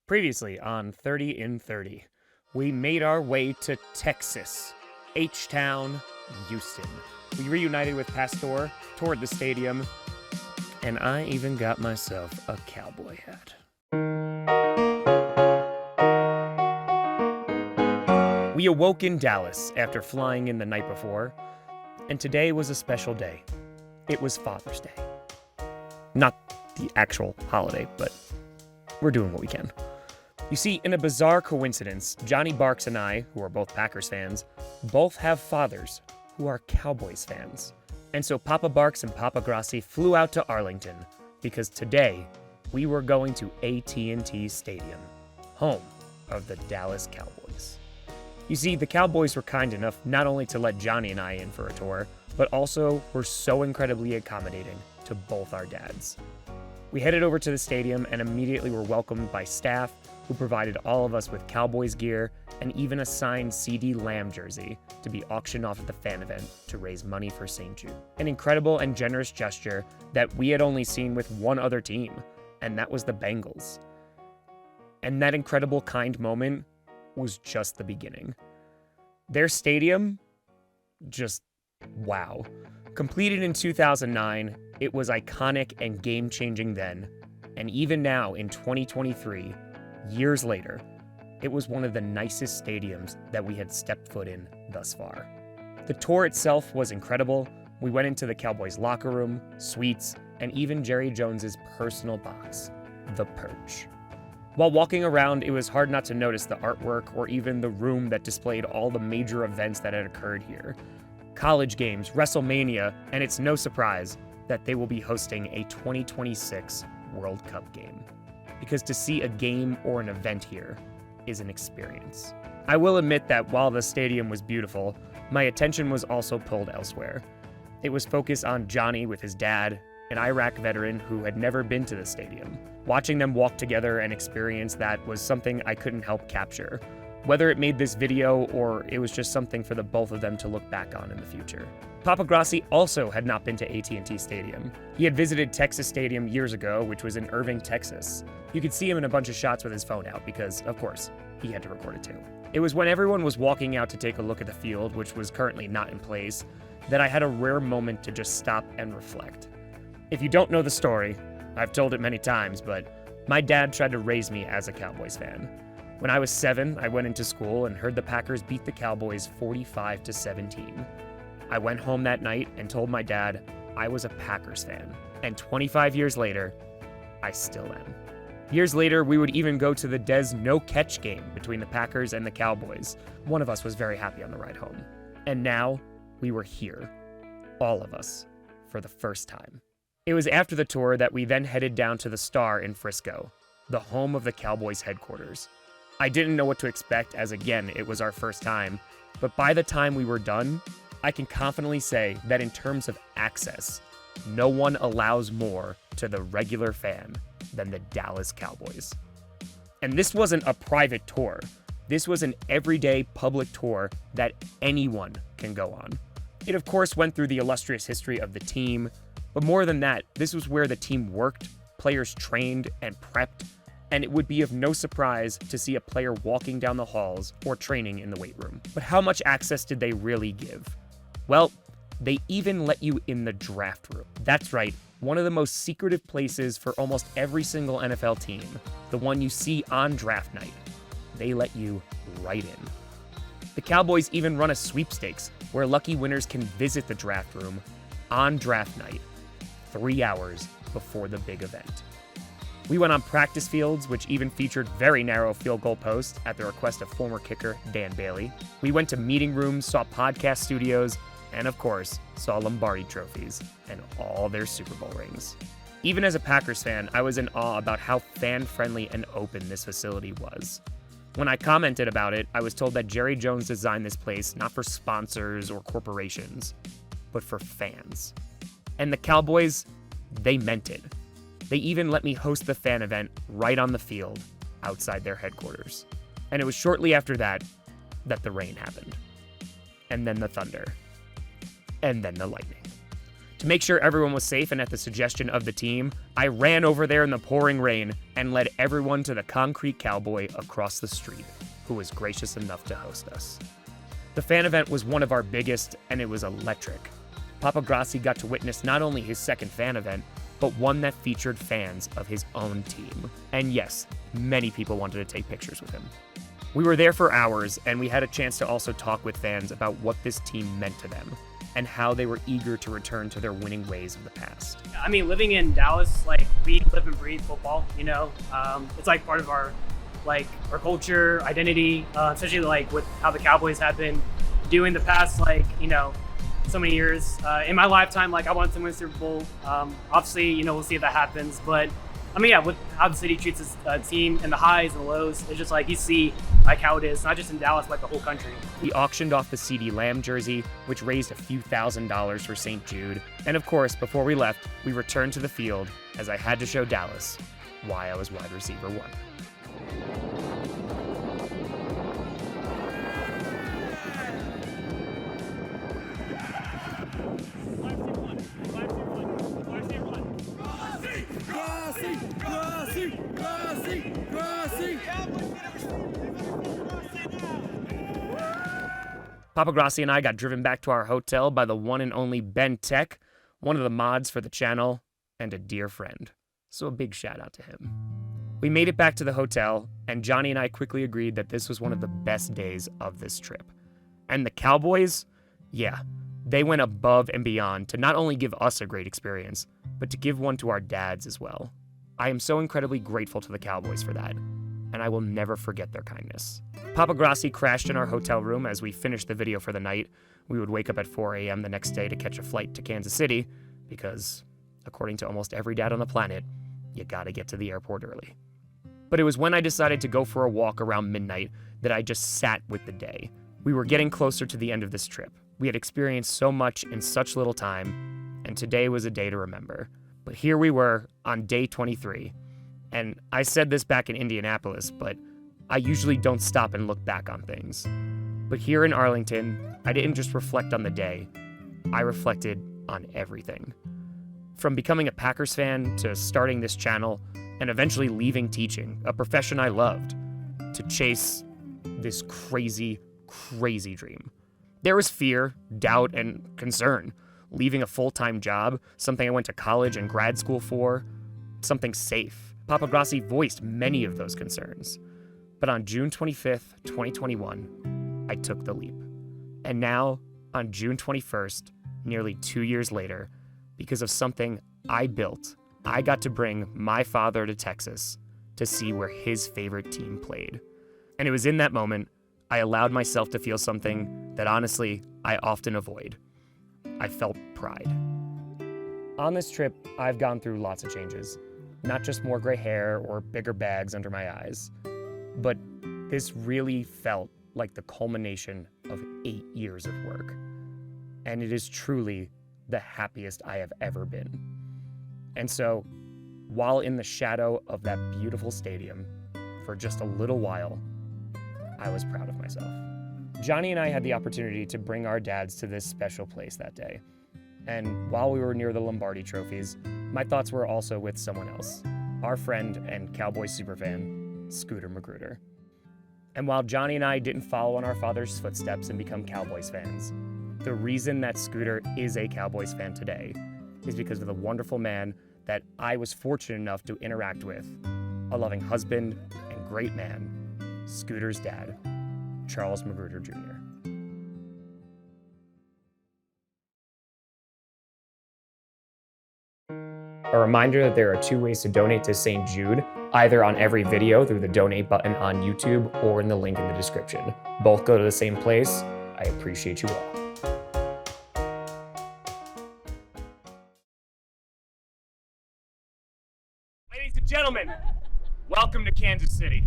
Previously on 30 in 30, we made our way to Texas, H-Town, Houston. We reunited with Pastor, toured the stadium, and I even got myself a cowboy hat. We awoke in Dallas after flying in the night before, and today was a special day. It was Father's Day. Not the actual holiday, but we're doing what we can. You see, in a bizarre coincidence, Johnny Barks and I, who are both Packers fans, both have fathers who are Cowboys fans. And so Papa Barks and Papa Grossi flew out to Arlington because today we were going to AT&T Stadium, home of the Dallas Cowboys. You see, the Cowboys were kind enough not only to let Johnny and I in for a tour, but also were so incredibly accommodating to both our dads. We headed over to the stadium and immediately were welcomed by staff who provided all of us with Cowboys gear and even a signed CD Lamb jersey to be auctioned off at the fan event to raise money for St. Jude. An incredible and generous gesture that we had only seen with one other team, and that was the Bengals. And that incredible kind moment was just the beginning. Their stadium, just wow. Completed in 2009, it was iconic and game-changing then, and even now in 2023, years later, it was one of the nicest stadiums that we had stepped foot in thus far. The tour itself was incredible. We went into the Cowboys locker room, suites, and even Jerry Jones's personal box, the Perch. While walking around, it was hard not to notice the artwork or even the room that displayed all the major events that had occurred here. College games, WrestleMania, and it's no surprise that they will be hosting a 2026 World Cup game. Because to see a game or an event here is an experience. I will admit that while the stadium was beautiful, my attention was also pulled elsewhere. It was focused on Johnny with his dad, an Iraq veteran who had never been to the stadium. Watching them walk together and experience that was something I couldn't help capture, whether it made this video or it was just something for the both of them to look back on in the future. Papa Grossi also had not been to AT&T Stadium. He had visited Texas Stadium years ago, which was in Irving, Texas. You could see him in a bunch of shots with his phone out because, of course, he had to record it too. It was when everyone was walking out to take a look at the field, which was currently not in place, that I had a rare moment to just stop and reflect. If you don't know the story, I've told it many times, but my dad tried to raise me as a Cowboys fan. When I was 7, I went into school and heard the Packers beat the Cowboys 45-17. I went home that night and told my dad I was a Packers fan, and 25 years later, I still am. Years later, we would even go to the Dez no-catch game between the Packers and the Cowboys. One of us was very happy on the ride home. And now, we were here, all of us, for the first time. It was after the tour that we then headed down to the Star in Frisco, the home of the Cowboys Headquarters. I didn't know what to expect as, again, it was our first time, but by the time we were done, I can confidently say that in terms of access, no one allows more to the regular fan than the Dallas Cowboys. And this wasn't a private tour. This was an everyday public tour that anyone can go on. It of course went through the illustrious history of the team, but more than that, this was where the team worked, players trained and prepped, and it would be of no surprise to see a player walking down the halls or training in the weight room. But how much access did they really give? Well, they even let you in the draft room. That's right, one of the most secretive places for almost every single NFL team, the one you see on draft night. They let you right in. The Cowboys even run a sweepstakes where lucky winners can visit the draft room on draft night, 3 hours before the big event. We went on practice fields, which even featured very narrow field goal posts at the request of former kicker Dan Bailey. We went to meeting rooms, saw podcast studios, and of course, saw Lombardi trophies and all their Super Bowl rings. Even as a Packers fan, I was in awe about how fan-friendly and open this facility was. When I commented about it, I was told that Jerry Jones designed this place not for sponsors or corporations, but for fans. And the Cowboys, they meant it. They even let me host the fan event right on the field outside their headquarters. And it was shortly after that the rain happened. And then the thunder. And then the lightning. To make sure everyone was safe and at the suggestion of the team, I ran over there in the pouring rain and led everyone to the concrete cowboy across the street, who was gracious enough to host us. The fan event was one of our biggest, and it was electric. Papa Grossi got to witness not only his second fan event, but one that featured fans of his own team. And yes, many people wanted to take pictures with him. We were there for hours, and we had a chance to also talk with fans about what this team meant to them, and how they were eager to return to their winning ways of the past. I mean, living in Dallas, like, we live and breathe football, you know? It's like part of our culture, identity, especially like with how the Cowboys have been doing the past, like, you know, so many years. In my lifetime, like, I want to win the Super Bowl. Obviously, you know, we'll see if that happens. But I mean, yeah, with how the city treats its team and the highs and the lows, it's just like you see like how it is, not just in Dallas, but like the whole country. We auctioned off the CeeDee Lamb jersey, which raised a few $1,000s for St. Jude. And of course, before we left, we returned to the field as I had to show Dallas why I was wide receiver 1. Papa Grossi and I got driven back to our hotel by the one and only Ben Tech, one of the mods for the channel, and a dear friend. So a big shout out to him. We made it back to the hotel, and Johnny and I quickly agreed that this was one of the best days of this trip. And the Cowboys, yeah, they went above and beyond to not only give us a great experience, but to give one to our dads as well. I am so incredibly grateful to the Cowboys for that, and I will never forget their kindness. Papa Grossi crashed in our hotel room as we finished the video for the night. We would wake up at 4 a.m. the next day to catch a flight to Kansas City, because, according to almost every dad on the planet, you gotta get to the airport early. But it was when I decided to go for a walk around midnight that I just sat with the day. We were getting closer to the end of this trip. We had experienced so much in such little time, and today was a day to remember. But here we were on day 23, and I said this back in Indianapolis, but I usually don't stop and look back on things. But here in Arlington, I didn't just reflect on the day, I reflected on everything. From becoming a Packers fan to starting this channel and eventually leaving teaching, a profession I loved, to chase this crazy, crazy dream. There was fear, doubt, and concern. Leaving a full-time job, something I went to college and grad school for, something safe. Papa Grossi voiced many of those concerns. But on June 25th, 2021, I took the leap. And now, on June 21st, nearly 2 years later, because of something I built, I got to bring my father to Texas to see where his favorite team played. And it was in that moment I allowed myself to feel something that honestly I often avoid. I felt pride. On this trip, I've gone through lots of changes. Not just more gray hair or bigger bags under my eyes, but this really felt like the culmination of 8 years of work. And it is truly the happiest I have ever been. And so, while in the shadow of that beautiful stadium for just a little while, I was proud of myself. Johnny and I had the opportunity to bring our dads to this special place that day. And while we were near the Lombardi trophies, my thoughts were also with someone else, our friend and Cowboys superfan, Scooter Magruder. And while Johnny and I didn't follow in our father's footsteps and become Cowboys fans, the reason that Scooter is a Cowboys fan today is because of the wonderful man that I was fortunate enough to interact with, a loving husband and great man, Scooter's dad, Charles Magruder Jr. A reminder that there are 2 ways to donate to St. Jude, either on every video through the donate button on YouTube or in the link in the description. Both go to the same place. I appreciate you all. Ladies and gentlemen, welcome to Kansas City.